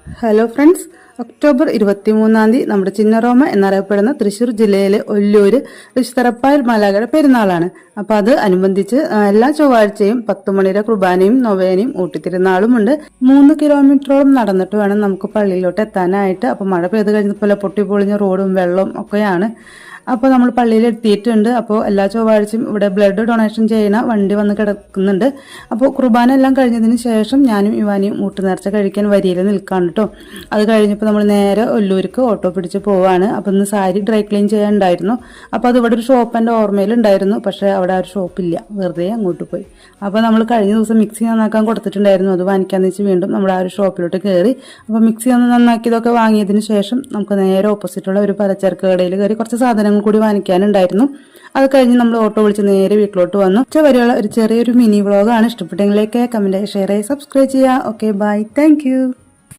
Hello friends, October 23 നമ്മുടെ ചിന്നറോമ എന്നറിയപ്പെടുന്ന തൃശ്ശൂർ ജില്ലയിലെ ഒല്ലൂര് ഋഷിത്തറപ്പായിൽ മാലാഖയുടെ പെരുന്നാളാണ്. അപ്പൊ അത് അനുബന്ധിച്ച് എല്ലാ ചൊവ്വാഴ്ചയും 10 മണിയുടെ കുർബാനയും നൊവേനയും ഊട്ടിത്തിരുന്നാളുമുണ്ട്. 3 കിലോമീറ്ററോളം നടന്നിട്ട് വേണം നമുക്ക് പള്ളിയിലോട്ട് എത്താനായിട്ട്. അപ്പൊ മഴ പെയ്ത് കഴിഞ്ഞപ്പോൾ പൊട്ടിപ്പൊളിഞ്ഞ റോഡും വെള്ളവും ഒക്കെയാണ്. അപ്പോൾ നമ്മൾ പള്ളിയിൽ എത്തിയിട്ടുണ്ട്. അപ്പോൾ എല്ലാ ചൊവ്വാഴ്ചയും ഇവിടെ ബ്ലഡ് ഡൊണേഷൻ ചെയ്യുന്ന വണ്ടി വന്ന് കിടക്കുന്നുണ്ട്. അപ്പോൾ കുർബാന എല്ലാം കഴിഞ്ഞതിന് ശേഷം ഞാനും ഇവാനിയും ഊട്ടുനേർച്ച കഴിക്കാൻ വരിയിൽ നിൽക്കാണ് കേട്ടോ. അത് കഴിഞ്ഞപ്പോൾ നമ്മൾ നേരെ ഒല്ലൂർക്ക് ഓട്ടോ പിടിച്ച് പോവാണ്. അപ്പോൾ ഇന്ന് സാരി ഡ്രൈ ക്ലീൻ ചെയ്യാനുണ്ടായിരുന്നു. അപ്പോൾ അത് ഇവിടെ ഒരു ഷോപ്പ് എൻ്റെ ഓർമ്മയിലുണ്ടായിരുന്നു, പക്ഷേ അവിടെ ആ ഒരു ഷോപ്പില്ല, വെറുതെ അങ്ങോട്ട് പോയി. അപ്പോൾ നമ്മൾ കഴിഞ്ഞ ദിവസം മിക്സി നന്നാക്കാൻ കൊടുത്തിട്ടുണ്ടായിരുന്നു, അത് വാങ്ങിക്കാന്ന് വെച്ച് വീണ്ടും നമ്മൾ ആ ഒരു ഷോപ്പിലോട്ട് കയറി. അപ്പോൾ മിക്സി ഒന്ന് നന്നാക്കിയതൊക്കെ വാങ്ങിയതിന് ശേഷം നമുക്ക് നേരെ ഓപ്പോസിറ്റുള്ള ഒരു പലചരക്ക് കടയിൽ കയറി കുറച്ച് സാധനങ്ങൾ കൂടി വാങ്ങിക്കാനുണ്ടായിരുന്നു. അത് കഴിഞ്ഞ് നമ്മൾ ഓട്ടോ വിളിച്ച് നേരെ വീട്ടിലോട്ട് വന്നു. വരെയുള്ള ഒരു ചെറിയൊരു മിനി വ്ളോഗാണ്. ഇഷ്ടപ്പെട്ടെങ്കിലേക്ക് കമന്റ്, ഷെയർ, സബ്സ്ക്രൈബ് ചെയ്യുക. Okay, bye, thank U.